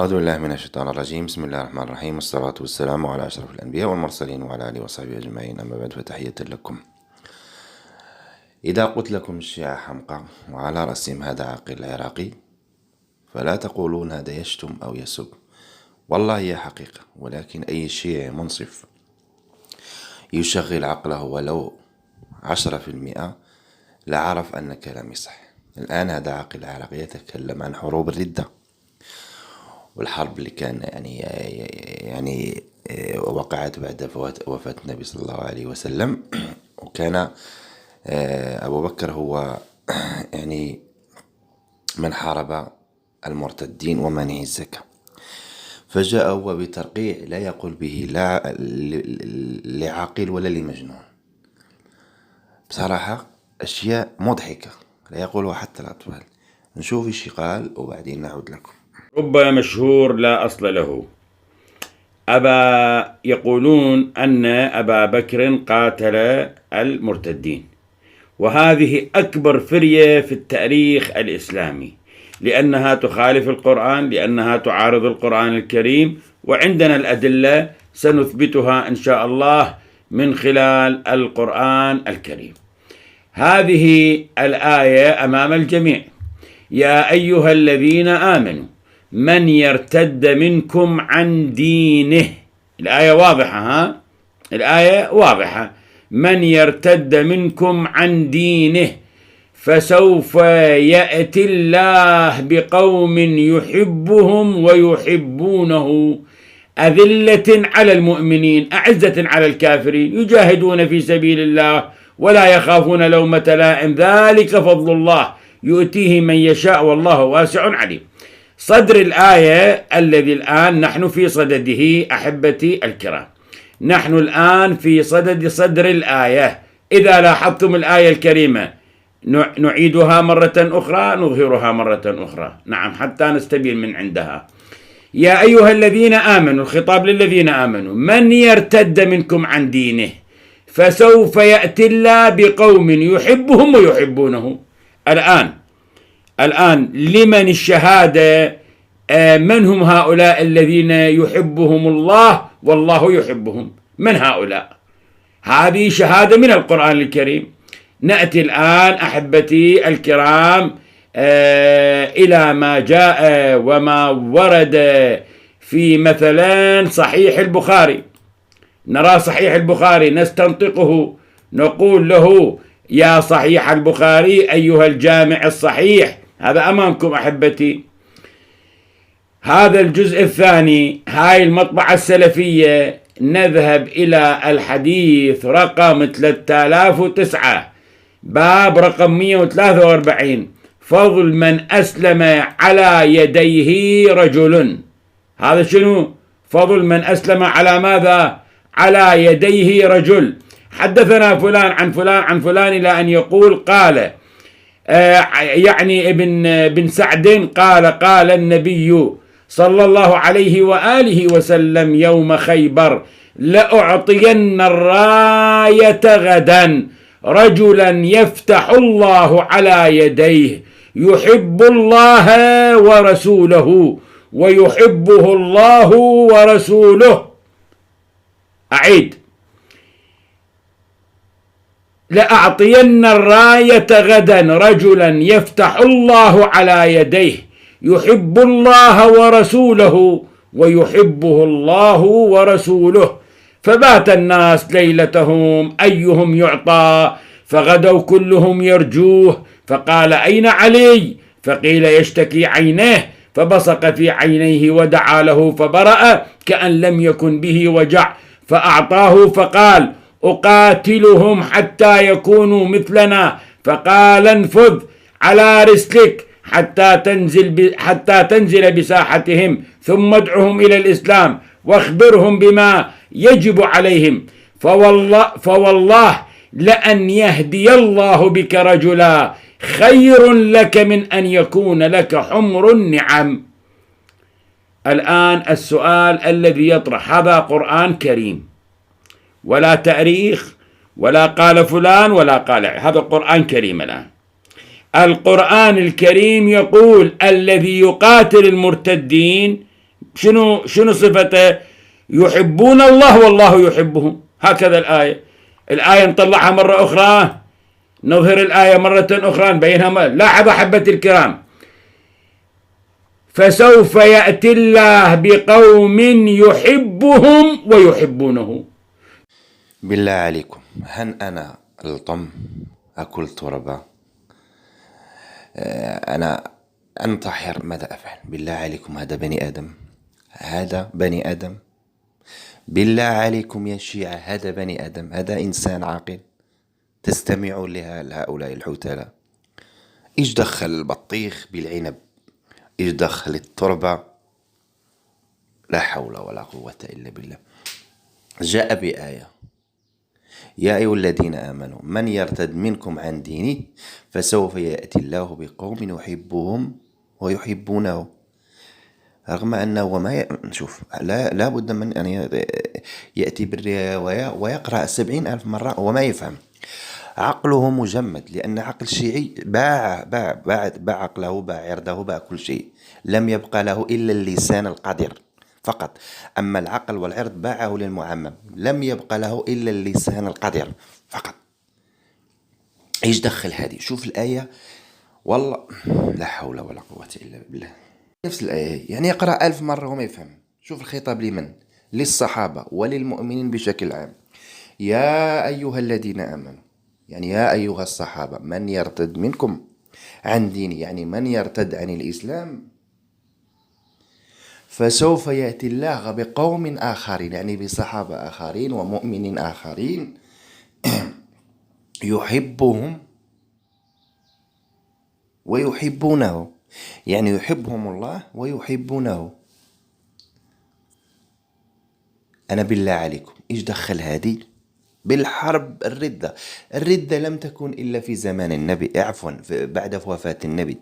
أعوذ بالله من الشيطان الرجيم. بسم الله الرحمن الرحيم، والصلاة والسلام على أشرف الأنبياء والمرسلين وعلى آله وصحبه أجمعين، أما بعد، فتحية لكم. إذا قلت لكم الشيعة حمقى وعلى رأسهم هذا عاقل عراقي، فلا تقولون هذا يشتم أو يسب، والله هي حقيقة. ولكن أي شيعي منصف يشغل عقله ولو 10% لعرف أن كلامي صح. الآن هذا عاقل عراقي يتكلم عن حروب الردة والحرب اللي كان يعني وقعت بعد وفاة النبي صلى الله عليه وسلم، وكان أبو بكر هو يعني من حارب المرتدين ومنع الزكاة، فجاء هو بترقيع لا يقول به لا لعاقل ولا لمجنون. بصراحة أشياء مضحكة لا يقولها حتى الأطفال. نشوف ايش قال وبعدين نعود لكم. رب مشهور لا أصل له. يقولون أن أبا بكر قاتل المرتدين، وهذه أكبر فرية في التاريخ الإسلامي، لأنها تخالف القرآن، لأنها تعارض القرآن الكريم، وعندنا الأدلة سنثبتها إن شاء الله من خلال القرآن الكريم. هذه الآية أمام الجميع: يا أيها الذين آمنوا من يرتد منكم عن دينه. الآية واضحة، الآية واضحة. من يرتد منكم عن دينه فسوف يأتي الله بقوم يحبهم ويحبونه أذلة على المؤمنين أعزة على الكافرين يجاهدون في سبيل الله ولا يخافون لومة لائم، ذلك فضل الله يؤتيه من يشاء والله واسع عليم. صدر الآية الذي الآن نحن في صدده أحبتي الكرام، نحن الآن في صدر الآية. إذا لاحظتم الآية الكريمة نعيدها مرة أخرى، نظهرها مرة أخرى، نعم، حتى نستبين من عندها. يا أيها الذين آمنوا، الخطاب للذين آمنوا، من يرتد منكم عن دينه فسوف يأتي الله بقوم يحبهم ويحبونه. الآن لمن الشهادة؟ من هم هؤلاء الذين يحبهم الله والله يحبهم؟ من هؤلاء؟ هذه شهادة من القرآن الكريم. نأتي الآن أحبتي الكرام إلى ما جاء وما ورد في مثلا صحيح البخاري. نرى صحيح البخاري، نستنطقه، نقول له: يا صحيح البخاري أيها الجامع الصحيح. هذا أمامكم أحبتي، هذا الجزء الثاني، هاي المطبعة السلفية. نذهب إلى الحديث رقم 3009، باب رقم 143: فضل من أسلم على يديه رجل. هذا شنو؟ فضل من أسلم على ماذا؟ على يديه رجل. حدثنا فلان عن فلان عن فلان إلى أن يقول قال يعني ابن سعد قال النبي صلى الله عليه وآله وسلم يوم خيبر: لأعطين الراية غدا رجلا يفتح الله على يديه يحب الله ورسوله ويحبه الله ورسوله. أعيد: لأعطين الراية غدا رجلا يفتح الله على يديه يحب الله ورسوله ويحبه الله ورسوله. فبات الناس ليلتهم أيهم يعطى، فغدوا كلهم يرجوه. فقال: أين علي؟ فقيل: يشتكي عينيه. فبصق في عينيه ودعا له فبرأ كأن لم يكن به وجع، فأعطاه فقال: أقاتلهم حتى يكونوا مثلنا. فقال: انفذ على رسلك حتى تنزل بساحتهم، ثم ادعهم إلى الإسلام واخبرهم بما يجب عليهم. فوالله لأن يهدي الله بك رجلا خير لك من أن يكون لك حمر النعم. الآن السؤال الذي يطرح، هذا قرآن كريم، ولا تاريخ ولا قال فلان ولا قال، هذا القرآن كريم. الآن القرآن الكريم يقول: الذي يقاتل المرتدين شنو صفته؟ يحبون الله والله يحبهم. هكذا الآية نطلعها مرة أخرى، نظهر الآية مرة أخرى نبينها. لاحظ أحبتي الكرام، فسوف يأتي الله بقوم يحبهم ويحبونه. بالله عليكم، هل أنا الطم أكل تربة؟ أنا أنتحر؟ ماذا أفعل؟ بالله عليكم، هذا بني آدم؟ هذا بني آدم؟ بالله عليكم يا شيعة، هذا بني آدم؟ هذا إنسان عاقل؟ تستمعوا لهؤلاء الحوتلة؟ إيش دخل البطيخ بالعنب؟ إيش دخل التربة؟ لا حول ولا قوة إلا بالله. جاء بآية: يا أيها الذين آمنوا من يرتد منكم عن دينه فسوف يأتي الله بقوم يحبهم ويحبونه. رغم أنه شوف، لا بد من أن يأتي بالرواية ويقرأ 70,000 مرة وما يفهم. عقله مجمد، لأن عقل الشيعي باع عقله، باع عرضه، باع كل شيء. لم يبقى له إلا اللسان القدر فقط. أما العقل والعرض باعه للمعمم، لم يبقى له إلا اللسان القدر فقط. إيش دخل هذه؟ شوف الآية، والله لا حول ولا قوة إلا بالله. نفس الآية يعني يقرأ 1000 مرة وما يفهم. شوف الخطاب لمن؟ للصحابة وللمؤمنين بشكل عام. يا أيها الذين آمنوا، يعني يا أيها الصحابة، من يرتد منكم عن ديني، يعني من يرتد عن الإسلام، فسوف يأتي الله بقوم آخرين، يعني بصحابة آخرين ومؤمنين آخرين، يحبهم ويحبونه، يعني يحبهم الله ويحبونه. أنا بالله عليكم، إيش دخل هذه بالحرب؟ الردة لم تكن إلا في زمان النبي، عفوا بعد وفاة النبي،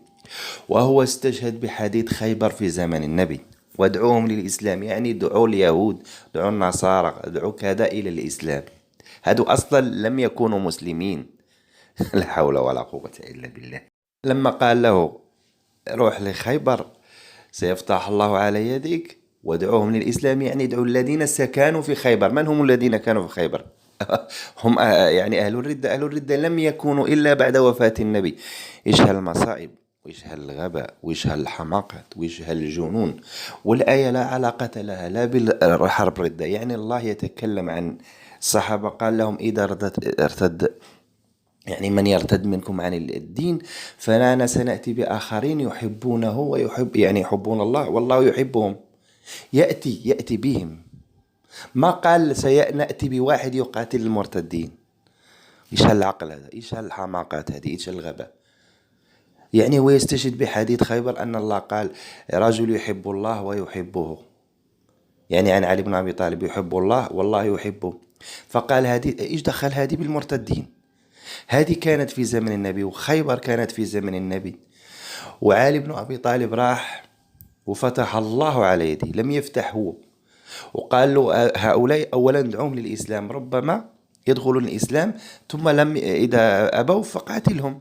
وهو استشهد بحديث خيبر في زمن النبي. وادعوهم للإسلام، يعني دعوا اليهود، دعوا النصارى، دعوا كذا إلى الإسلام. هادو أصلا لم يكونوا مسلمين. لا حول ولا قوة إلا بالله. لما قال له روح لخيبر سيفتح الله على يديك وادعوهم للإسلام، يعني ادعوا الذين سكنوا في خيبر. من هم الذين كانوا في خيبر؟ هم يعني أهل الردة. أهل الردة لم يكونوا إلا بعد وفاة النبي. إيش هالمصائب، وإيش هالغباء، وإيش هالحماقة، وإيش هالجنون. والآية لا علاقة لها لا بالحرب الردة. يعني الله يتكلم عن الصحابة، قال لهم إذا ارتد، يعني من يرتد منكم عن الدين فلا سنأتي بآخرين يحبونه ويحب، يعني يحبون الله والله يحبهم. يأتي بهم. ما قال سيأتي بواحد يقاتل المرتدين. إيش هالعقل هذا؟ إيش هالحماقات هذه؟ إيش هالغباء؟ يعني هو يستشهد بحديث خيبر أن الله قال رجل يحب الله ويحبه، يعني عن علي بن أبي طالب يحب الله والله يحبه. فقال هذه، إيش دخل هذه بالمرتدين؟ هذه كانت في زمن النبي، وخيبر كانت في زمن النبي، وعلي بن أبي طالب راح وفتح الله على يديه، لم يفتح هو. وقال له هؤلاء أولا دعوهم للإسلام، ربما يدخلون الإسلام، ثم إذا أبوا فقاتلهم.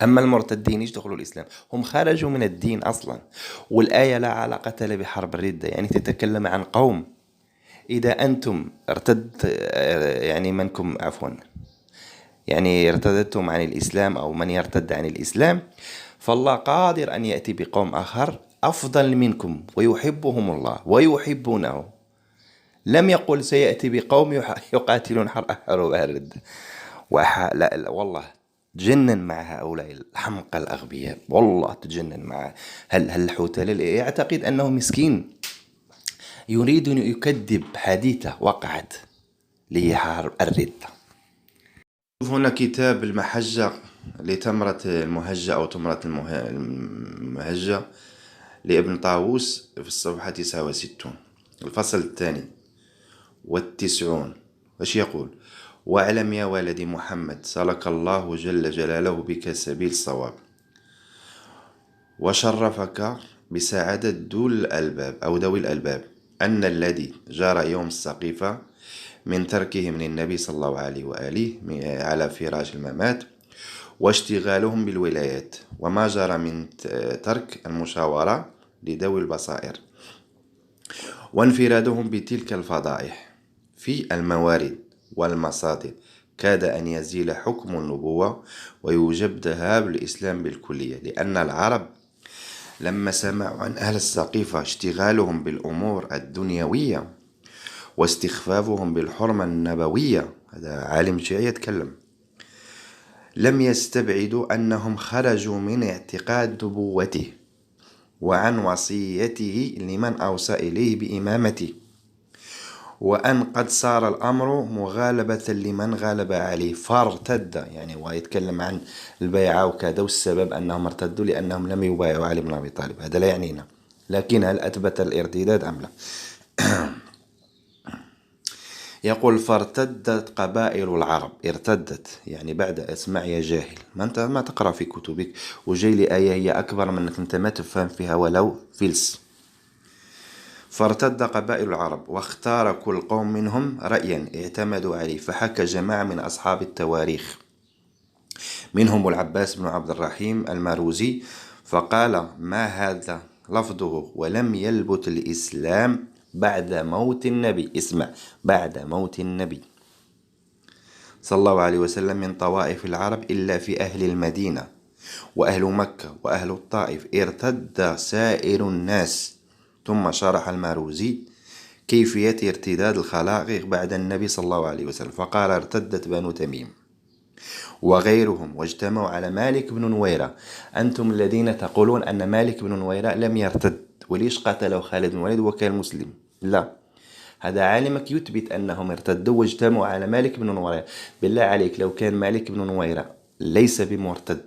أما المرتدين إيش دخلوا الإسلام؟ هم خرجوا من الدين أصلا. والآية لا علاقة لها بحرب الردة، يعني تتكلم عن قوم إذا أنتم يعني منكم، عفوا، يعني ارتدتم عن الإسلام أو من يرتد عن الإسلام، فالله قادر أن يأتي بقوم آخر أفضل منكم ويحبهم الله ويحبونه. لم يقل سيأتي بقوم يقاتلون حرب الردة. لا والله تجنن مع هؤلاء الحمقى الأغبياء، والله تجنن مع هالحوتلة. يعتقد أنه مسكين، يريد أن يكذب حديثة وقعت لحرب الردة. هنا كتاب المحجة لتمرة المهجة أو تمرة المهجة لابن طاووس في الصفحة 69 الفصل 92. وش يقول؟ واعلم يا ولدي محمد سلك الله جل جلاله بك سبيل الصواب وشرفك بسعادة ذوي الألباب أن الذي جرى يوم السقيفة من تركهم للنبي صلى الله عليه وآله على فراش الممات واشتغالهم بالولايات، وما جرى من ترك المشاورة لذوي البصائر وانفرادهم بتلك الفضائح في الموارد والمصادر كاد أن يزيل حكم النبوة ويوجب ذهاب الإسلام بالكلية، لأن العرب لما سمعوا عن أهل السقيفة اشتغالهم بالأمور الدنيوية واستخفافهم بالحرمة النبوية، هذا عالم شيعي يتكلم، لم يستبعدوا أنهم خرجوا من اعتقاد نبوته وعن وصيته لمن أوصى إليه بإمامته، وأن قد صار الأمر مغالبة لمن غالب عليه فارتد. يعني هو يتكلم عن البيعة وكذا، والسبب أنهم ارتدوا لأنهم لم يبايعوا علي بن أبي طالب، هذا لا يعنينا، لكن هل أثبت الارتداد أم لا؟ يقول فارتدت قبائل العرب، ارتدت يعني بعد اسمع يا جاهل، ما أنت ما تقرأ في كتبك وجاي لي آية هي أكبر منك أنت ما تفهم فيها ولو فلس. فارتد قبائل العرب واختار كل قوم منهم رأيا اعتمدوا عليه، فحكى جماعة من أصحاب التواريخ منهم العباس بن عبد الرحيم الماروزي فقال ما هذا لفظه ولم يلبث الإسلام بعد موت النبي، اسمع، بعد موت النبي صلى الله عليه وسلم من طوائف العرب إلا في أهل المدينة وأهل مكة وأهل الطائف ارتد سائر الناس. ثم شرح الماروزي كيفية ارتداد الخلائق بعد النبي صلى الله عليه وسلم فقال ارتدت بنو تميم وغيرهم واجتمعوا على مالك بن نويرة. أنتم الذين تقولون أن مالك بن نويرة لم يرتد، وليش قتله خالد بن الوليد وكان مسلم؟ لا، هذا عالمك يثبت أنهم ارتدوا واجتمعوا على مالك بن نويرة. بالله عليك لو كان مالك بن نويرة ليس بمرتد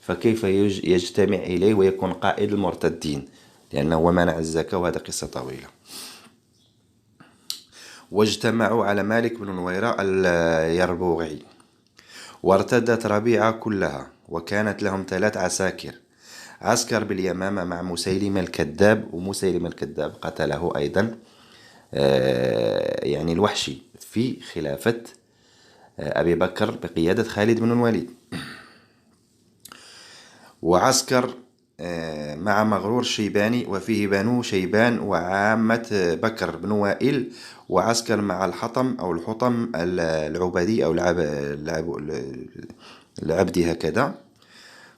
فكيف يجتمع إليه ويكون قائد المرتدين؟ لأنه هو منع الزكاة، وهذا قصة طويلة. واجتمعوا على مالك بن نويرة اليربوغي وارتدت ربيعة كلها، وكانت لهم 3 عساكر، عسكر باليمامة مع مسيلمة الكذاب، ومسيلمة الكذاب قتله أيضا يعني الوحشي في خلافة أبي بكر بقيادة خالد بن الوليد، وعسكر مع مغرور الشيباني وفيه بنو شيبان وعامة بكر بن وائل، وعسكر مع الحطم أو الحطم العبدي أو العبدي هكذا.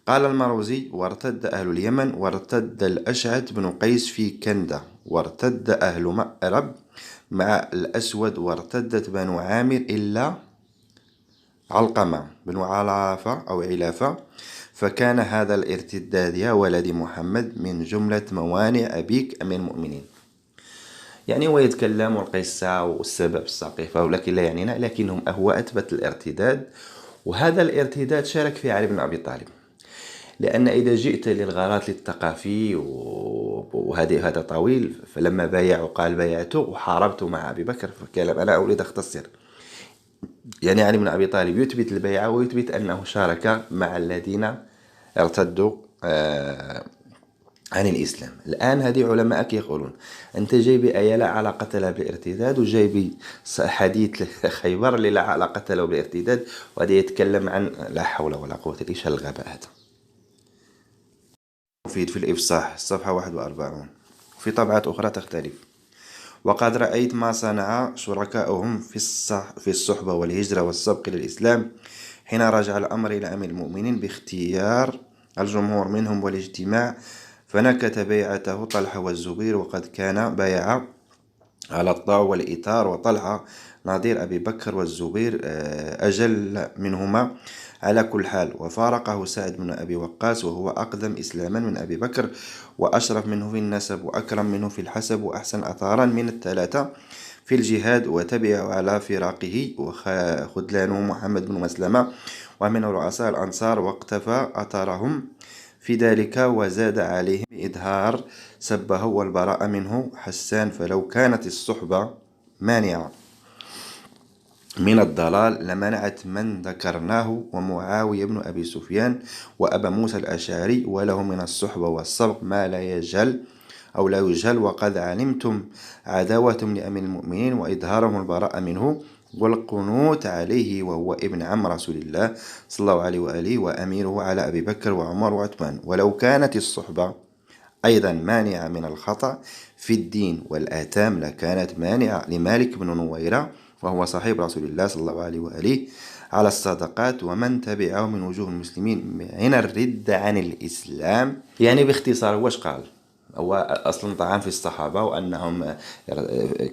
قال المروزي وارتد أهل اليمن وارتد الأشعث بن قيس في كندة، وارتد أهل مأرب مع الأسود، وارتدت بنو عامر إلا علقمة بن علافة أو علافة. فكان هذا الارتداد يا ولد محمد من جملة موانع أبيك أمير المؤمنين. يعني هو يتكلم القصة والسبب السقيفة، ولكن لا يعنينا، لكنهم هو أثبت الارتداد، وهذا الارتداد شارك فيه علي بن أبي طالب. لأن إذا جئت للغرض الثقافي هذا طويل، فلما بايعوا قال بايعته وحاربت مع أبي بكر، فكلام أنا أريد أختصر. يعني علي بن أبي طالب يثبت البيعة ويثبت أنه شارك مع الذين ارتدوا عن الإسلام. الآن هذه علماءك يقولون أنت جاي بآية لا علاقة لها بالارتداد، وجاي بحديث خيبر اللي لا علاقة له بالارتداد، وهذا يتكلم عن لا حول ولا قوة إلا بالله الغباء هذا. مفيد في الإفصاح صفحة 41، وفي طبعات أخرى تختلف. وقد رأيت ما صنع شركاؤهم في الصحبة والهجرة والسبق للإسلام حين رجع الأمر إلى أمير المؤمنين باختيار الجمهور منهم والاجتماع، فنكت بيعته طلحة والزبير، وقد كان بايع على الطاع والإطار، وطلحة نظير أبي بكر والزبير أجل منهما على كل حال. وفارقه سعد بن أبي وقاص وهو أقدم إسلاما من أبي بكر وأشرف منه في النسب وأكرم منه في الحسب وأحسن أثارا من الثلاثة في الجهاد، وتبعه على فراقه وخذلانه محمد بن مسلمة ومن رؤساء الأنصار، واقتفى أثرهم في ذلك، وزاد عليهم بإظهار سبه والبراء منه حسان. فلو كانت الصحبة مانعة من الضلال لمنعت من ذكرناه ومعاوية بن أبي سفيان وأبا موسى الأشعري، وله من الصحبة والسبق ما لا يجهل أو لا يجهل، وقد علمتم عداوتهم لأمير المؤمنين وإظهارهم البراء منه والقنوت عليه، وهو ابن عم رسول الله صلى الله عليه وآله، وأميره على أبي بكر وعمر وعثمان. ولو كانت الصحبة أيضا مانعة من الخطأ في الدين والآثام لكانت مانعة لمالك بن نويرة، وهو صاحب رسول الله صلى الله عليه وآله، على الصدقات ومن تبعه من وجوه المسلمين من الردة عن الإسلام. يعني باختصار واش قال؟ هو أصلا طعن في الصحابة وأنهم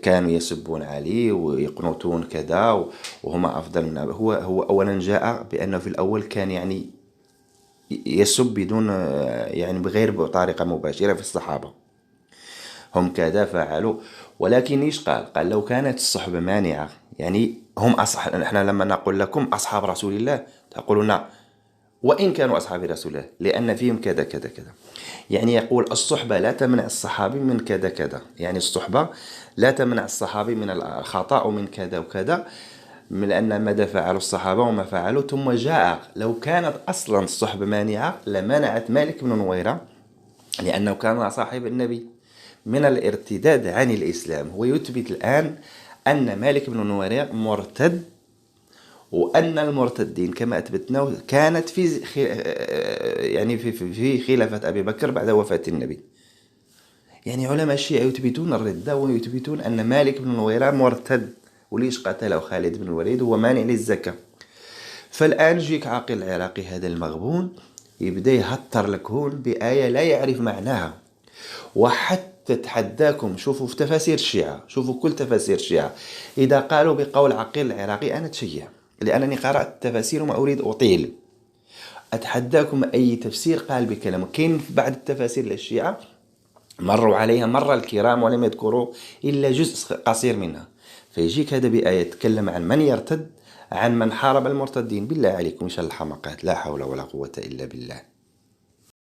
كانوا يسبون علي ويقنطون كذا وهما أفضل من هو أولا جاء بأنه في الأول كان يعني يسب بدون يعني بغير بطريقة مباشرة في الصحابة، هم كذا فعلوا. ولكن إيش قال لو كانت الصحبة مانعة، يعني هم نحن لما نقول لكم أصحاب رسول الله تقولون وإن كانوا أصحاب رسول الله لأن فيهم كذا كذا كذا، يعني يقول الصحبة لا تمنع الصحابي من كذا كذا، يعني الصحبة لا تمنع الصحابي من الخطأ ومن كذا وكذا، من أن ماذا فعلوا الصحابة وما فعلوا. ثم جاء لو كانت أصلا الصحبة مانعة لمنعت مالك بن نويرة لأنه كان صاحب النبي من الارتداد عن الإسلام. هو يثبت الآن أن مالك بن نويرة مرتد، وأن المرتدين كما أثبتنا كانت في خلافة أبي بكر بعد وفاة النبي. يعني علماء الشيعة يثبتون الردة ويثبتون أن مالك بن نويرة مرتد، وليش قتله خالد بن الوليد هو مانع للزكاة. فالآن يجيك عاقل العراقي هذا المغبون يبدأ يهتر لك هون بآية لا يعرف معناها. وحتى تحداكم شوفوا في تفاسير الشيعة، شوفوا كل تفاسير الشيعة إذا قالوا بقول عقيل العراقي أنا تشيع لأنني قرأت التفاسير وما أريد أطيل. أتحداكم أي تفسير قال بكلام. كاين بعض التفاسير للشيعة مروا عليها مر الكرام ولم يذكروا إلا جزء قصير منها، فيجيك هذا بآية يتكلم عن من يرتد، عن من حارب المرتدين. بالله عليكم إيش الحمقات، لا حول ولا قوة إلا بالله.